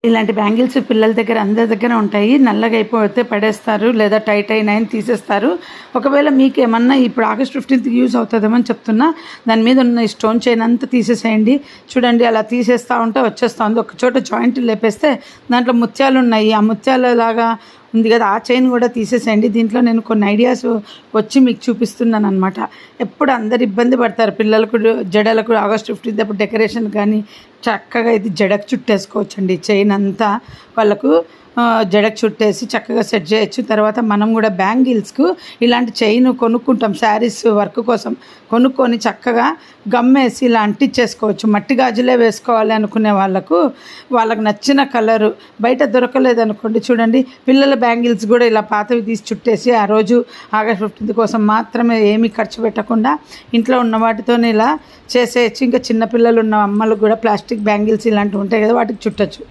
ఇలాంటి బ్యాంగిల్స్ పిల్లల దగ్గర అందరి దగ్గర ఉంటాయి. నల్లగా అయిపోతే పడేస్తారు, లేదా టైట్ అయినాయని తీసేస్తారు. ఒకవేళ మీకు ఏమన్నా ఇప్పుడు ఆగస్ట్ 15కి యూజ్ అవుతుందేమో అని చెప్తున్నా. దాని మీద ఉన్న ఈ స్టోన్ చైన్ అంతా తీసేసేయండి. చూడండి, అలా తీసేస్తూ ఉంటే వచ్చేస్తూ ఉంది. ఒక చోట జాయింట్ లేపేస్తే దాంట్లో ముత్యాలు ఉన్నాయి. ఆ ముత్యాల లాగా ఉంది కదా, ఆ చైన్ కూడా తీసేసేయండి. దీంట్లో నేను కొన్ని ఐడియాస్ వచ్చి మీకు చూపిస్తున్నాను అనమాట. ఎప్పుడు అందరు ఇబ్బంది పడతారు, పిల్లలకు జడలకు ఆగస్ట్ 15 అప్పుడు డెకరేషన్ కానీ చక్కగా ఇది జడకు చుట్టేసుకోవచ్చండి. చైన్ అంతా వాళ్ళకు జడకు చుట్టేసి చక్కగా సెట్ చేయొచ్చు. తర్వాత మనం కూడా బ్యాంగిల్స్కు ఇలాంటి చైన్ కొనుక్కుంటాం శారీస్ వర్క్ కోసం. కొనుక్కొని చక్కగా గమ్మేసి ఇలా అంటించేసుకోవచ్చు. మట్టి గాజులే వేసుకోవాలి అనుకునే వాళ్ళకు నచ్చిన కలరు బయట దొరకలేదు అనుకోండి, చూడండి పిల్లల బ్యాంగిల్స్ కూడా ఇలా పాతవి తీసి చుట్టేసి ఆ రోజు ఆగస్ట్ 15 కోసం మాత్రమే ఏమీ ఖర్చు పెట్టకుండా ఇంట్లో ఉన్న వాటితోనే ఇలా చేసేయచ్చు. ఇంకా చిన్నపిల్లలు ఉన్న అమ్మలకు కూడా ప్లాస్టిక్ బ్యాంగిల్స్ ఇలాంటివి ఉంటాయి కదా, వాటికి చుట్టచ్చు.